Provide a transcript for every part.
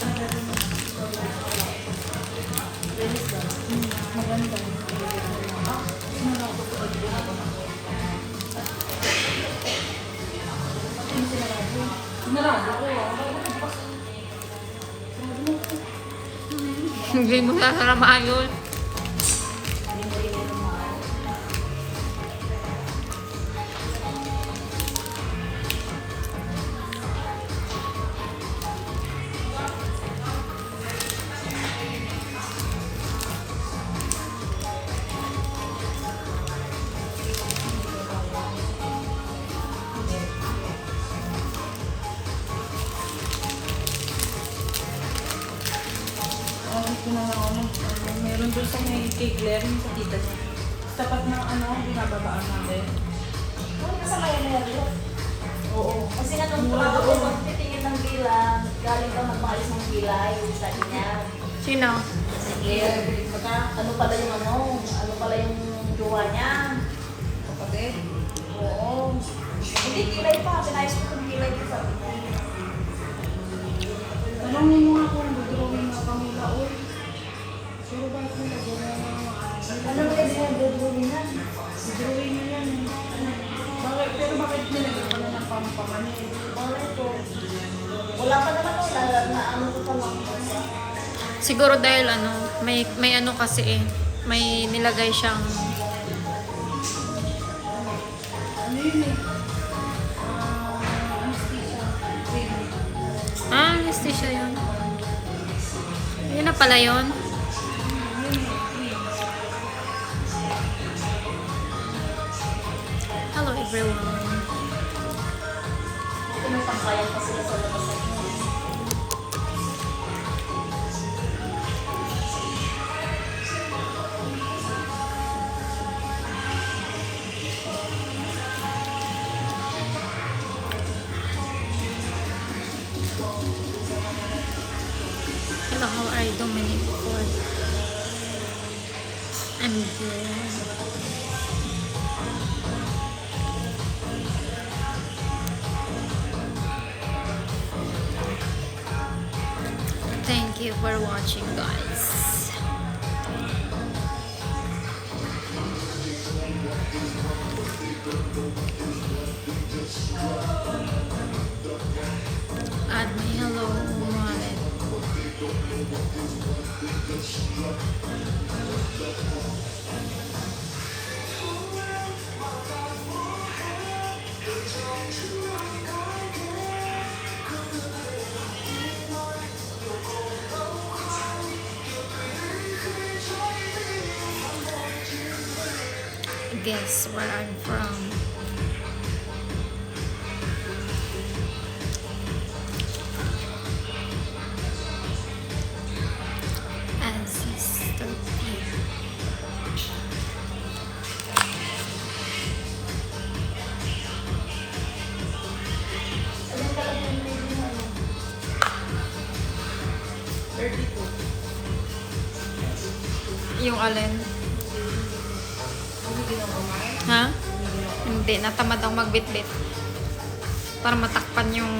Maganda. Sinarado ko. Hindi mo sasarama yun. Gusto na ano, meron doon sa may kay Claire, yung sa tita niya. Tapat ng ano, binababaan natin. Ano ka sa Mayanero? Oo. Kasi nga nung Mura ako doon. magtitingin ng bilang, galing daw magpaalis ng bilay, sabi niya. Sino? Si Claire, ano pala yung ano pala yung jowa niya. Kapatid. Oo. Hindi kilay pa, pinayos ko kung kilay ko sabi niya. Tanongin mo nga kung drawing na Pamela Oy. Pero bakit nila gano'n na Ano ba yung sinadodrawing na? drawing na yan. Pero bakit nilagyan pala ng pampaman eh? Malay ko. Wala pa naman wala na ano ko pa lang. Siguro dahil ano, may ano kasi eh. May nilagay siyang Ano yun eh? Anesthesia. Cream. anesthesia yun. Yun na pala yun. Hello everyone. Tumutangkayan pa sila sa labas ng Hello, how are you, Dominic Ford? I'm good. Thank you for watching, guys. Add me, hello, Mohammed. Guess where I'm from. Ancestor. Alin ka lang yung baby mo? 32. Yung alin? Hindi na kumain. Ha? Hindi, natamad akong magbitbit. Para matakpan yung...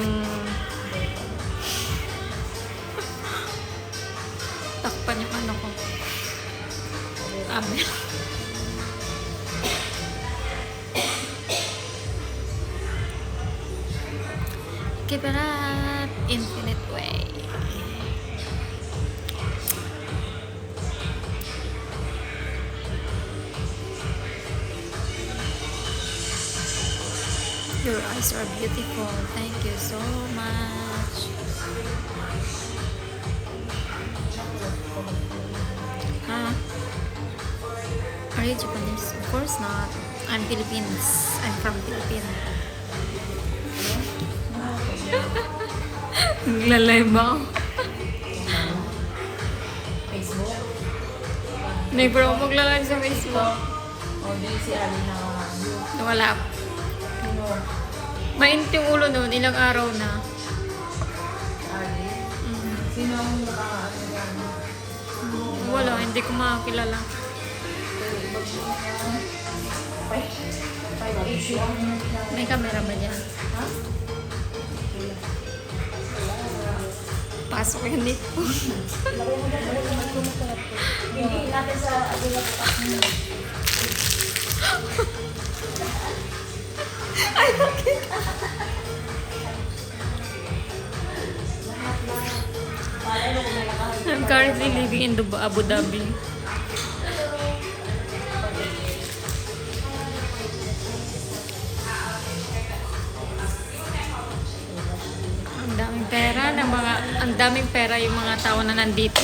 takpan yung ano ko. Amen. Keep it up, infinite way. Your eyes are beautiful. Thank you so much. Huh? Are you Japanese? Of course not. I'm Philippines. I'm from Philippines. Naglalay ba ako? Facebook. Never ako maglalay sa Facebook. O, di si Ali na Wala. Sino? Mainit yung ulo noon. Ilang araw na. Ali? Mm. Sino ang nakaano yan? Wala. Hindi ko makakilala. 580 ang May camera ba dyan? Ha? Pasok yan dito. Hindi natin sa agila bukas. Malay mo kung may nakaharap. I'm currently living in Abu Dhabi. Ang daming pera yung mga tao na nandito.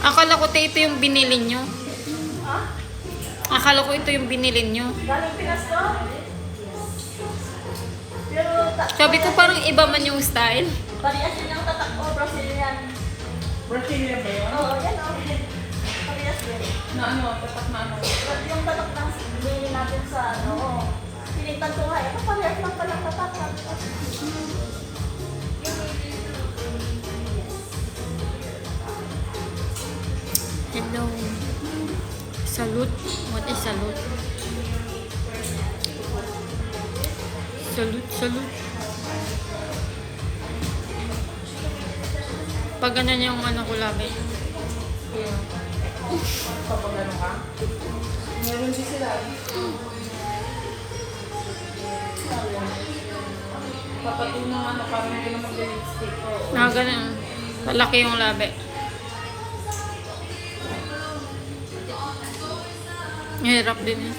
Akala ko ito yung binili nyo. Akala ko ito yung binili nyo. Galing Pinas to? Pero Sabi ko parang iba man yung style. parehas din ang tatak ko, Brazilian. Brazilian ba yun? Oo, yan o. Parehas din. Na ano, tatak na ano. Yung tatak ng bili natin sa ano, pinitan ko nga, ito parehas lang palang tatak. Hello. Salute. What is salute? Salute. Pag ganyan yung ano ko labi. Yeah. Kapag ano ka? Meron din sila. Papatunang ano, parang hindi na mag-lipstick. Ganun. Malaki yung labi. Hirap din eh.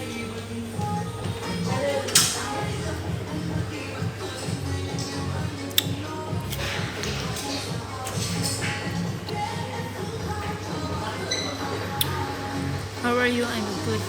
How are you? I'm good.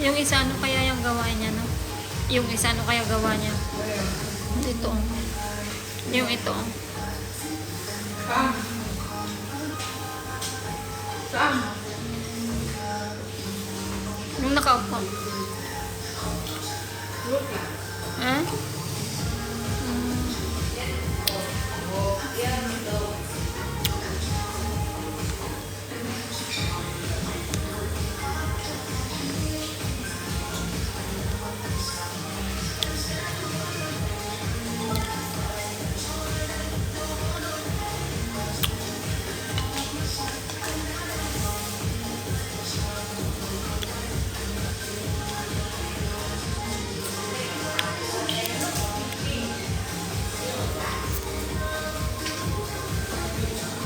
Yung isa ano kaya yung gawa niya, no? Yung isa ano kaya gawa niya? Ito. Yung ito. Saan? Saan? Yung nakaupo. Ha?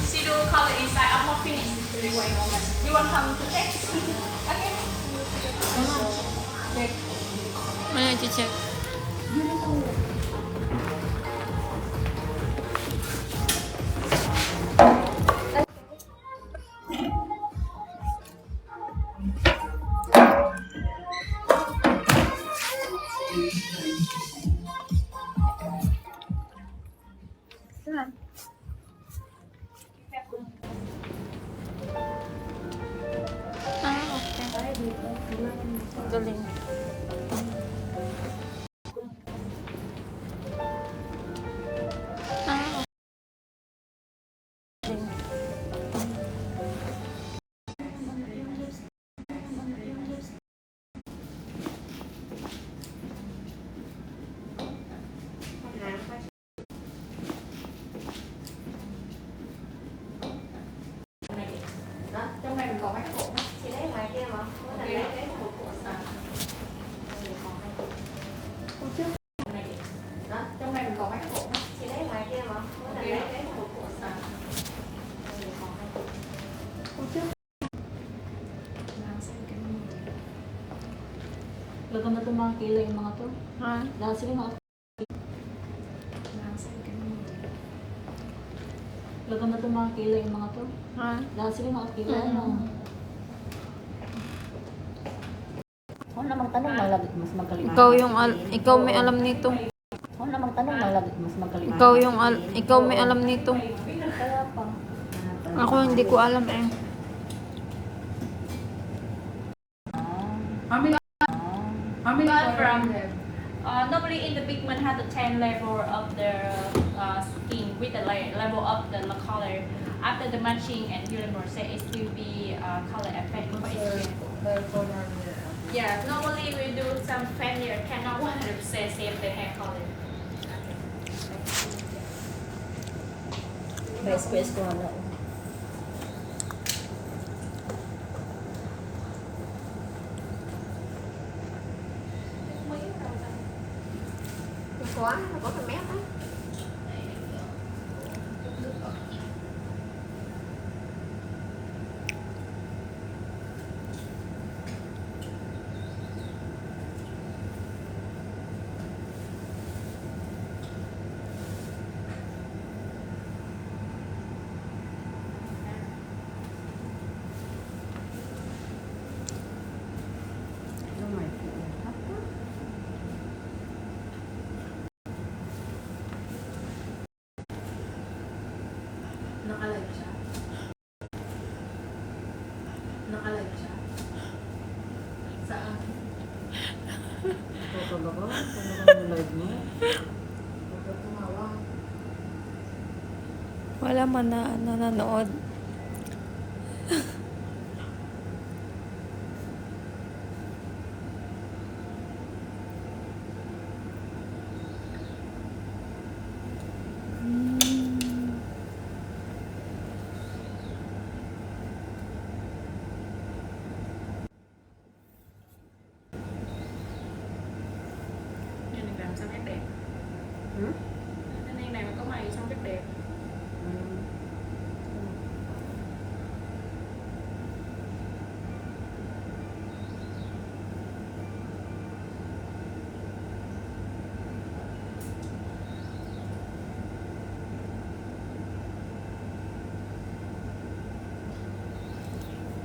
See the color inside. I'm not finished. You want come to check? Okay. Ano i-check? Okay. Galing. Trong này mình còn mấy cái bộ. Chị lấy ngoài kia mà. Cái này lấy một bộ. Lagang na itong mga kilay yung mga to. Ha? Dahil sila mga... Lagang na itong mga kilay yung mga to. Ha? Dahil sila mga kilay, ano. Ako namang tanong na lagi mas magaling. Ikaw may alam nito. Ako namang tanong na lagi mas magaling. Ikaw may alam nito. Kaya pa. Ako hindi ko alam eh. How many Got from them. Normally in the pigment has the 10 level of the skin with the level of the color. After the matching and uniform set, it will be color effect for its skin. Yeah, normally we do some failure cannot 100% save the hair color. May squares ko ano. Quá, có phần mét á. Naka-live siya? Naka-live siya? Saan? Ito ba ko? Ano ba yung live mo? Huwag ka tumawa. Wala man na nanonood. Nên mình làm sao nét đẹp. Hmm? Nên này mà có mày xong rất đẹp.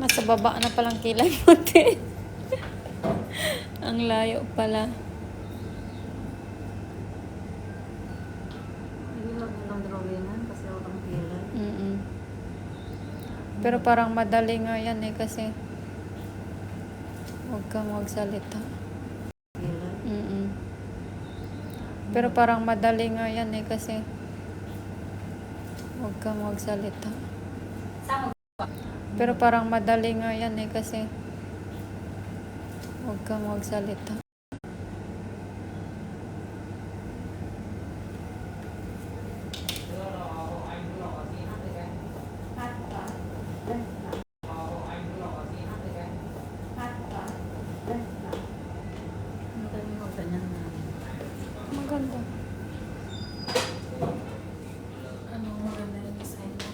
Nasa baba na palang kilay puti. Ang layo pala. Hindi lang ng drawingan kasi ako ang kilay. Mm-mm. Pero parang madali nga yan eh kasi huwag kang magsalita. Kilay. Mm-mm. Pero parang madali nga yan eh kasi huwag kang magsalita. Pero parang madali nga yan eh kasi huwag kang magsalita. Madali mo ganyan na. Maganda. Anong maganda yung design niya?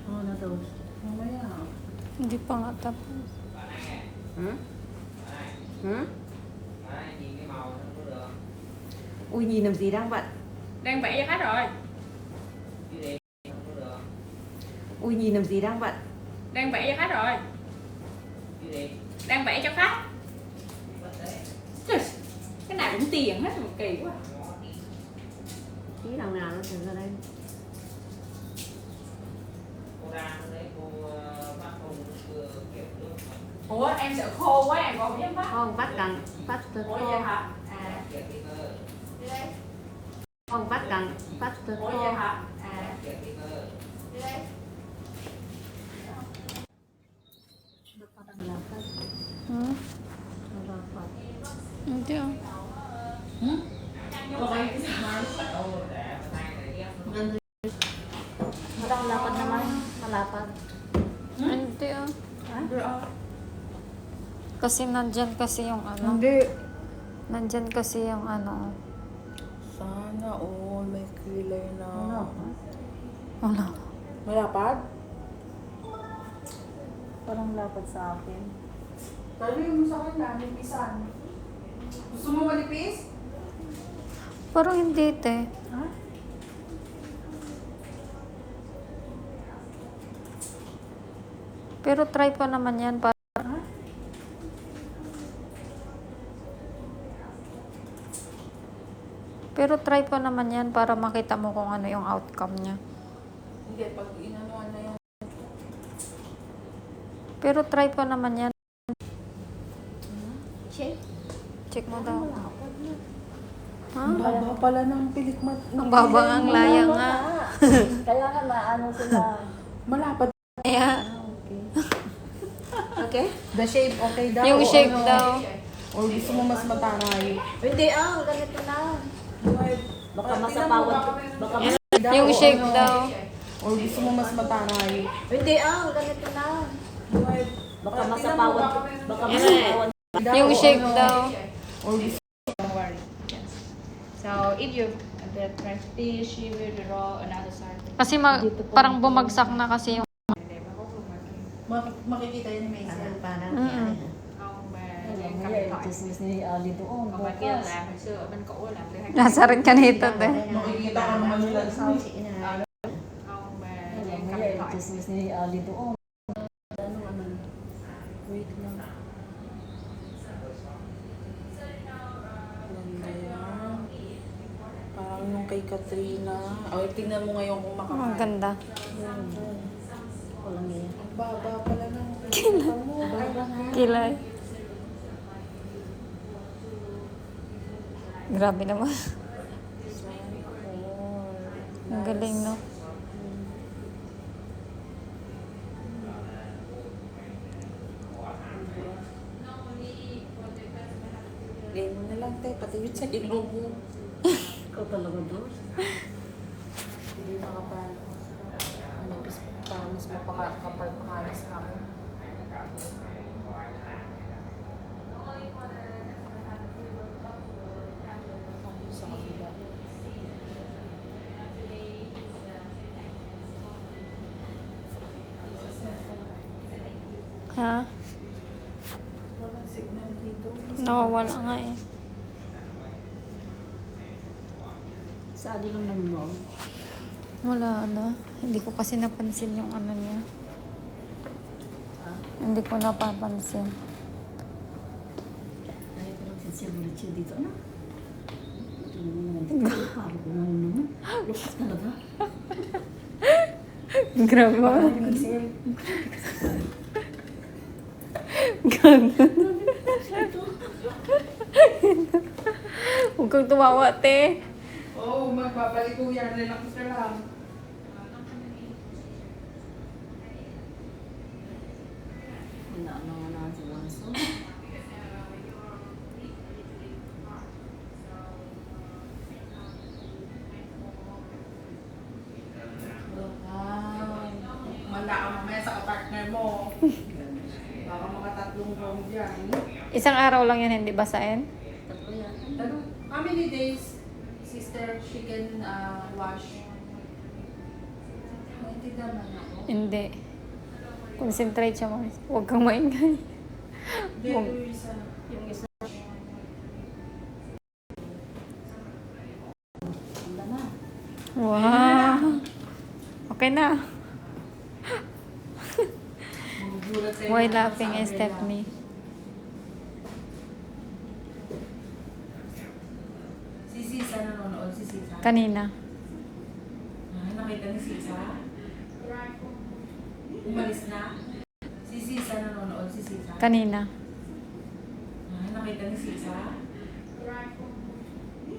Oo na daw. Mamaya. Hindi pa nga tapos. Hmm? Hmm? Ui nhìn làm gì đang bận? Đang vẽ cho khách rồi. Ui nhìn làm gì đang bận? Đang vẽ cho khách rồi. Đang vẽ cho khách. Trời, cái nào cũng tiền hết mà kỳ quá. Tí nào nào nó chuyển ra đây. Ủa em sợ khô quá em còn dám bắt. Không, bắt càng bắt từ Ủa khô. vậy hả? À. Đi đây. Không, bắt càng bắt từ Ủa khô. vậy hả? À. Đi đây. Dapat. Hmm? Dapat. Hindi ah. Okay. Parang lapad naman. Malapad. Hindi ah. Kasi nandyan kasi yung ano. Hindi. Nandyan kasi yung ano. Sana all may kilay na. Ano? Wala. Malapad? Parang lapad sa akin. Sabihin mo sa kanya, nipisan. Gusto mo manipis? Parang hindi, te. Ha? Pero try pa naman yan. Ha? Pero try pa naman yan para makita mo kung ano yung outcome niya. Hindi, pag inanuan na yan. Pero try pa naman yan. Check. Check mo daw. Lapad na. Ha? Ang baba pala ng pilikmat. Ang baba ang laya nga. Kaya nga maano sila. Malapad. Yeah. Okay. Okay? The shape, okay daw? Yung o shape ano? daw. O gusto mo mas matangay? Hindi ganito na. Baka Tingnan mo, masapawan. baka Baka daw, Yung o shape ano? daw. O gusto mo mas matangay? Hindi ganito na. Baka Tingnan mo, masapawan. Baka Daw, masapawan. Yung o shape ano? daw. O gusto Don't worry. Yes. So if you the practice, you will draw another side. Kasi parang bumagsak na kasi yung... makikita yun ni Maisel. Parang Mm-mm. Không mà Alam mo cầm yan, thoại. chismis ni Ali doon. Còn bạn kia làm hồi xưa ở bên cũ làm từ hai Nasa rin ka nito, te. Makikita ko naman nila sa không mà Alam mo cầm yan, thoại. chismis ni Ali doon. Wait lang. Ganda yan. Parang yung kay Katrina. O, tingnan mo ngayon kung Ang makakain. ganda. Walang yan. Ang baba pala ng kita mo. Kilay. Grabe naman. Ang galing, no? Game mo na lang, te. Pati yun sa ilong mo. Ikaw talaga doon. Hindi makapal. Ano, para mas mapakapal pakalas sa akin. Sa kabila. Ha? Walang signal dito. Nawawala nga eh. Sa Ali lang naman mo. Wala na. Hindi ko kasi napansin yung ano niya. Hindi ko napapansin. Ay, parang sensibility siya dito. Ano? Ito naman naman dito. Parang ko naman. Lukas talaga. Grabe mo. Maisel. Huwag kang tumawa, te. Oo, magbabalik ko yan. Relax ka lang. Ano na si Wanso. Manda ka mamaya sa partner mo. Baka mga 3 round yan. Isang araw lang yan, hindi basahin? Tatlo yan. Ano? How many days, sister, she can wash? Naintindihan naman ako. Hindi. Concentrate siya mo. Huwag kang maingay. Hindi, yung isa. Yung isa. Ganda na. Wow. Okay na. Magugulat kayo Why na laughing, sa Stephanie? Si Sisa nanonood, si Sisa. Kanina. Nakita ni Sisa? Umalis na? Si Sisa nanonood, si Sisa. Kanina. Nakita ni Sisa?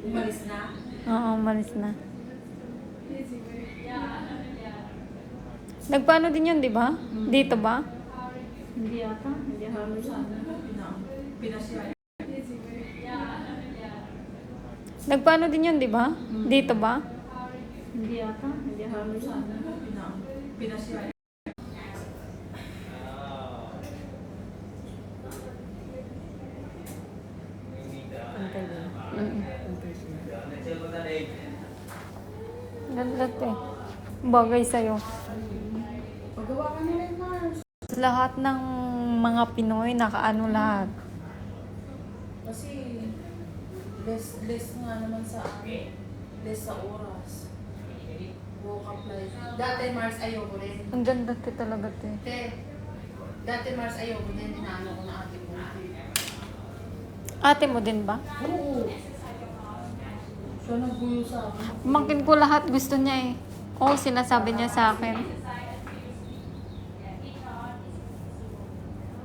Umalis na? Oo, umalis na. Nagpaano din yun, di ba? Dito ba? Hindi ata. Hindi halos. Pinasya. Nagpaano din yun, di ba? Dito ba? Hindi ata. Hindi halos. Pinasya. Pantay ba? Pantay siya. Ganda, te. Bagay sa'yo. Pagawa ka nila, Mars. Lahat ng mga Pinoy, nakaano lahat. Kasi, less nga naman sa less sa oras. Woke up like, Dati Mars ayoko rin. Ang ganda te talaga te. Te, dati Mars ayoko din. Inaano ko na ate ko. Ate mo din ba? oo. Siya nagbuyo sa akin. Pamangkin ko lahat gusto niya eh. Oo, sinasabi niya sa akin.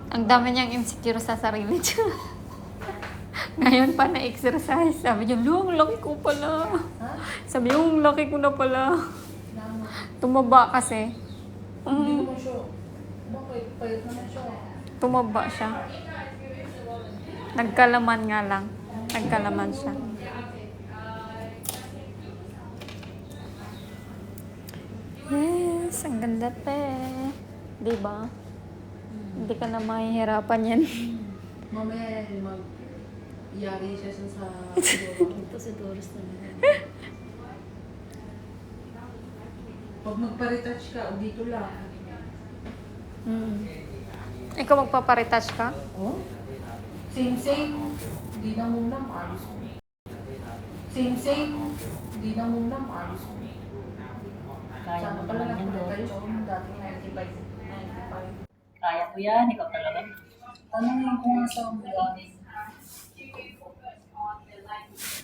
Ang dami niyang insecure sa sarili niya. Ngayon pa na-exercise. Sabi niya, ang laki ko pala. Sabi niya, ang laki ko na pala. Tumaba kasi. Hindi naman siya. Bakit? Payat naman siya. Tumaba siya. Nagkalaman nga lang. Nagkalaman siya. Yes, ang ganda pe. Diba? Hindi ka na mahihirapan yan. Mamaya mag-yari siya sa Ito si Doris na naman. Pag magpa-retouch ka, o dito lang. Ikaw magpaparetouch ka? Oh? Same. Di na muna maalis ko. Same. Di na muna maalis ko. Kaya mo pala naman yan, nagpa-retouch Doris. ako ng dating 95. Kaya mo yan, ikaw talaga. Tanongin ko nga sa mga.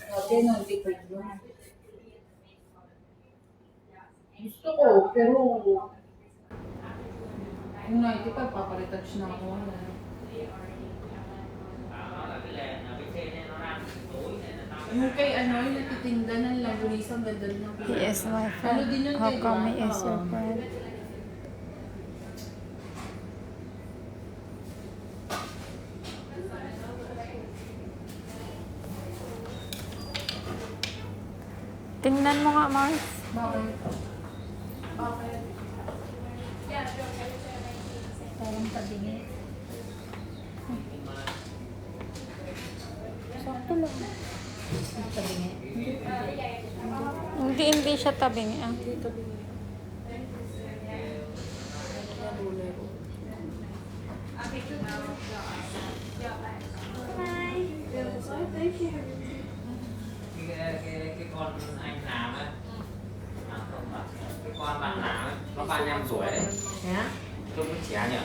Dati 95 yun. Gusto ko, pero yung 95, paparetouch na ako. Yung kay yung natitinda ng lagulis, ang ganda rin ng He is my Ano friend. din yun, How diba? come he is your Oo. friend? Tingnan mo nga, Mars. Bakit? Bakit? Parang tabingi. Sakto lang. Tabingi. Hindi siya tabing. Ah. Dito binili. Nalulay ko. Cái con anh làm á, cái con bạn làm á, nó 35 tuổi đấy, Hả? trông nó trẻ nhỉ,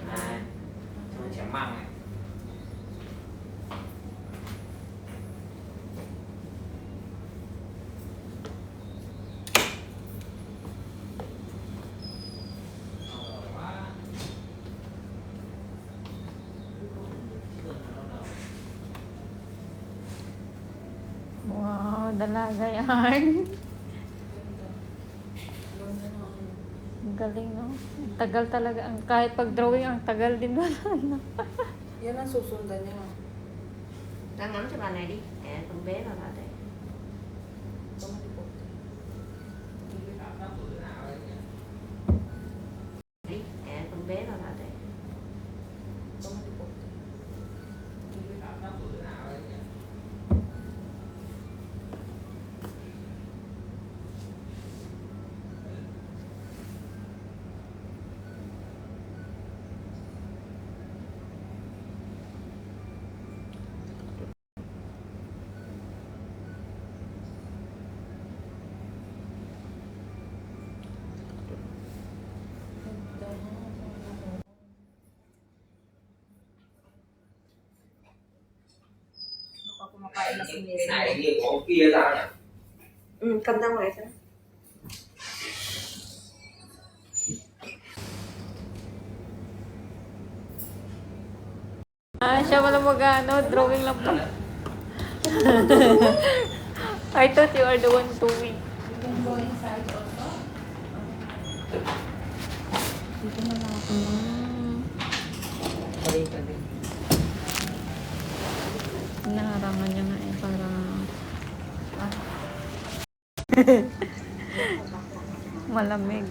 trông nó trẻ măng này. Wow, dalaga yan. Ang galing, no? Ang tagal talaga. Kahit pag-drawing, ang tagal din wala na. Yan ang susundan niya. Đang ngắm cho bà này đi. Để con bé vào đây. Đi. Để con bé vào đây. Kumakain na si Cái Miss. này như của ông kia ra nhỉ? Ừ, cầm ra ngoài xem. Siya wala mag-ano, drawing lang pa. I thought you are the one doing. You can go inside also. Dito na lang ako. Naharangan niya nga eh, para... Malamig.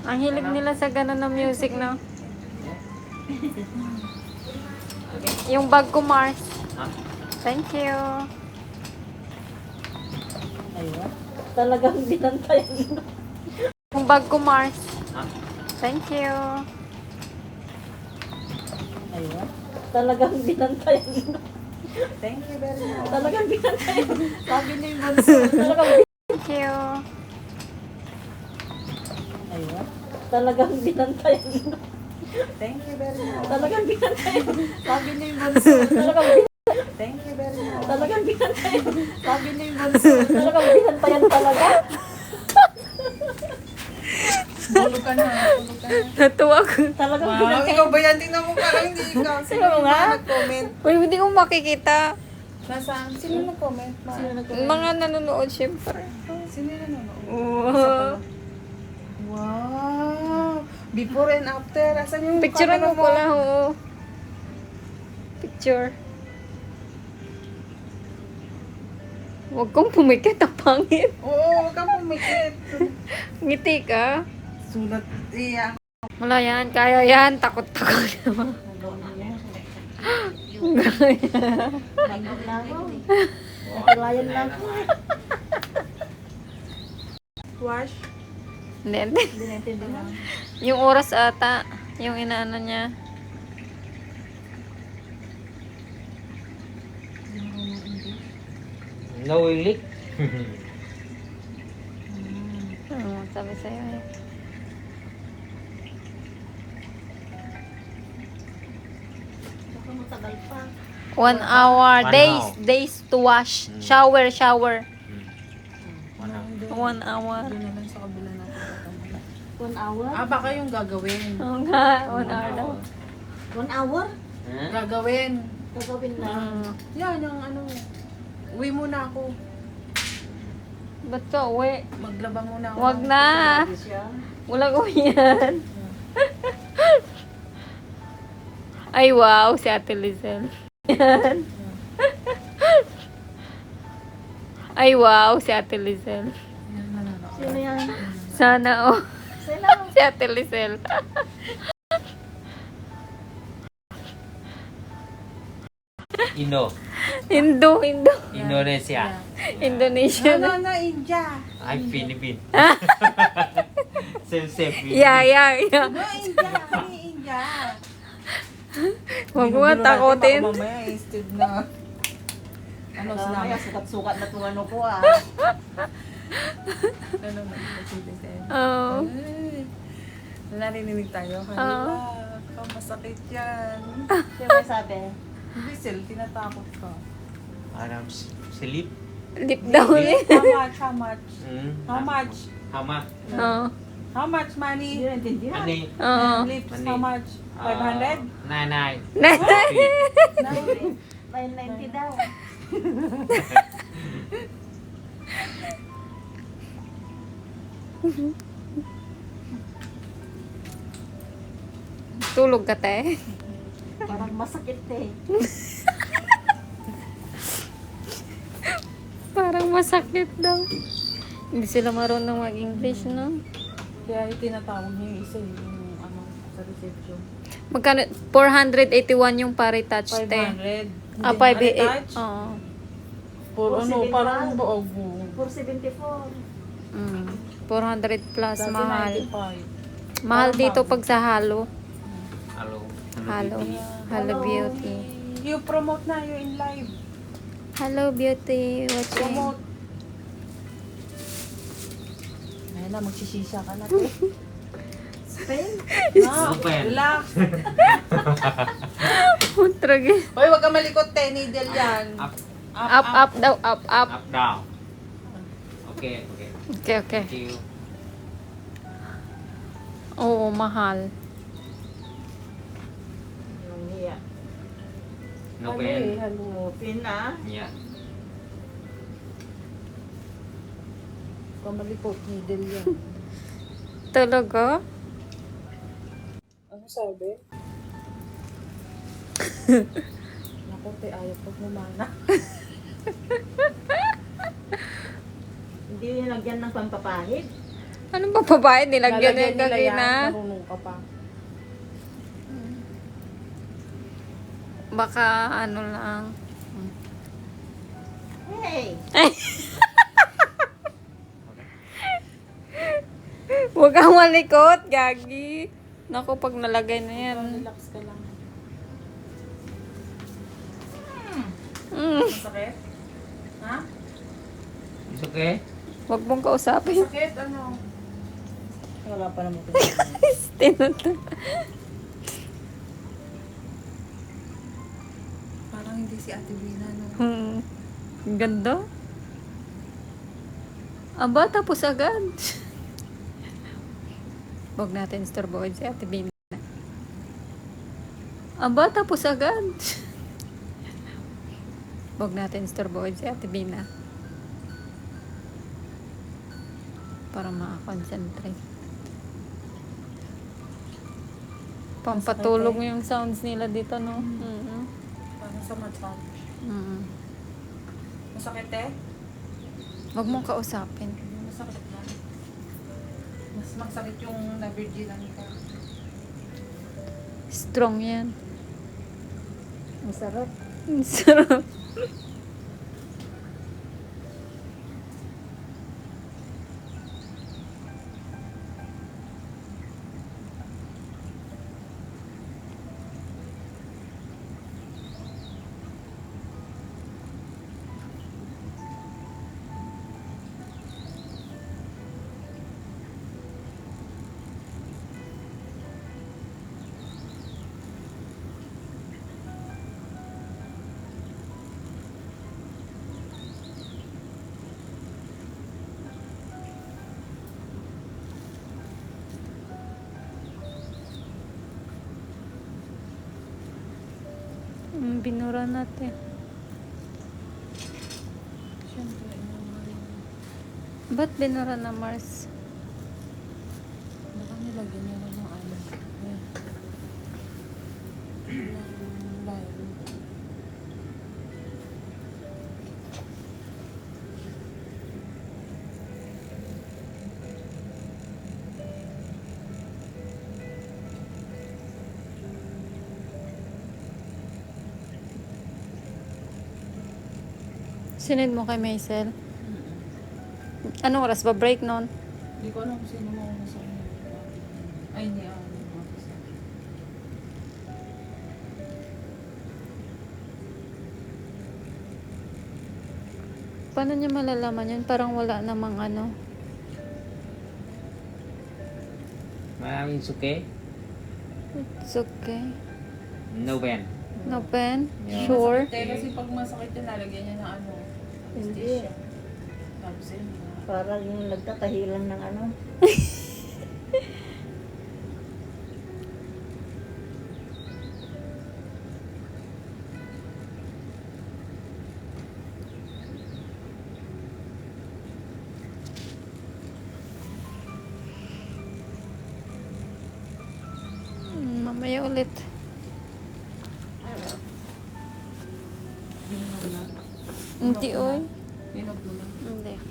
Ang hilig nila sa ganun na music, no? Yung bag ko, Mars. Thank you. Ayun. Talagang binantayan. Yung bag ko, Mars. Ha? Thank you. Ayun. Talagang binantayan. Thank you very much. Talagang binantayan. Sabi ni Bunso. Talagang Thank you. Ayun. Talagang binantayan. Thank you very much. Talagang binantayan. Sabi ni Bunso. Talagang Thank you very much. talagang binantayan. Sabi ni Bunso. Talagang binantayan talaga. Tulog ka na. Tulog ka na. Natuwa ko. Talagang Wow, binantayan. ikaw ba yan? Tingnan mo parang hindi ikaw. Sino Tingnan mo nga. ba nag-comment? Uy, hindi ko makikita. Nasaan? Sino nag-comment? Mga nanonood, syempre. Sino yung nanonood? Wow. Wow! Before and after. Asan yung Picturean camera mo pala, oo. Picture. Huwag kong pumikit, ang pangit. Oo, huwag kang pumikit. Ngiti ka. Sulat. Iya. Wala yan, kaya yan. Takot-takot naman. Nagod na ako. Nakalayan na ako. Wash. Hindi. Hindi naintindihan. Yung oras ata, yung inaano niya. No leak. Sabi sa'yo eh. Baka matagal pa. 1 hour. 1 Days. hour. Days to wash. Shower. 1 hour. Doon na lang sa kabila natin. 1 hour? Baka yung gagawin. Oo nga, 1 hour daw. 1 hour? Gagawin. Gagawin na. Yan, yung ano. Uwi muna ako. Ba't ka uwi? Maglaba muna ako. Wag na. Grabe siya. Walang uwi yan. Ay, wow, si Ate Lizelle. Yan. Ay, wow, si Ate Lizelle. Yan, nanonood. Sino yan? Sana, oh. Sino? Si Ate Lizelle. Indo. Indo. Indonesia. Indonesia. No, India. Ay, Philippines. Same. Yeah. No, India. Kami India. Huwag mo nga takutin. Baka mamaya instead na ano Mamaya sinabi. sukat-sukat na itong ano ko ah. Ano na, citizen. Oo. Narinig tayo. Kanila, masakit yan. Sino may sabi? Hindi sila, tinatakot ka. Parang sleep. Lip daw eh. How much? How much? How much? Oo. How much Hindi money? na intindihan. Ano? Oo. Lips, Money. how much? 500? Nanay. 990 daw. Tulog ka, te. Parang masakit eh. Parang masakit daw. Hindi sila marunong mag-English, no? Kaya tinatawag niya yung isa yung ano, sa reception. Magkano? 481 yung pare-touch, te. 500. Ah, 588. Oo. For ano, 475. parang buog. 474. 400 plus, Sabi mahal. 95. Mahal dito pag sa halo. Hello. Halo. Halo Beauty. You promote na, you in live. Hello Beauty. Watching. Promote. Ayun na, magsisisa ka na. Spain? Ah, Open. relax. Tragis. Hoy, wag ka malikot, te. Needle yan. Up, Up daw. Up. up, down. Okay. Okay. Thank you. Oo, mahal. Yung hiya. No Ano pen. eh, halo. Pin ah. Yeah. Wag ka malikot, needle yan. Talaga? Ano sabi? Naku, te, ayaw pag lumana. Hindi nilagyan ng pampapahid. Anong ba babae? Nilagyan Lalagyan yung nila yan, gagina. marunong ka pa. Baka ano lang. Hey! Huwag kang malikot, Gagi. Naku, pag nalagay na yan. Relax ka lang. Mm. Masakit? Ha? It's okay? Huwag mong kausapin. Masakit ano? Wala pa naman ito. Tinuto. Parang hindi si Ate Bina, no? Ang ganda. Aba, tapos agad. Huwag natin istorbohin si Ate Bina. Aba, tapos agad. Huwag natin istorbohin si Ate Bina. Para makakonsentrate. Pampatulog yung sounds nila dito, no? Mm-hmm. Parang sa mata. Mm-hmm. Masakit eh? Huwag mong kausapin. Masakit na. Mas masakit yung na-virginan ka. Strong yan. Ang sarap. Ang sarap. Binura natin. Siyempre, Ba't binura na Mars? baka nilagyan niya na ng ano. Ng Bible. Sinend mo kay Maisel? Anong oras ba break nun? Hindi ko alam kung sino mo sa inyo. Ay, hindi ako. Paano niya malalaman yun? Parang wala namang ano. Ma'am, it's okay? It's okay. No pen. No pen? Yeah. Sure? Masakit eh, kasi pag masakit yun, lalagyan niya ng ano. Hindi. Anesthesia. Tapos yun. Parang yung nagtatahilan ng ano. Mamaya ulit. Hindi, oy. Inog mo na. Hindi.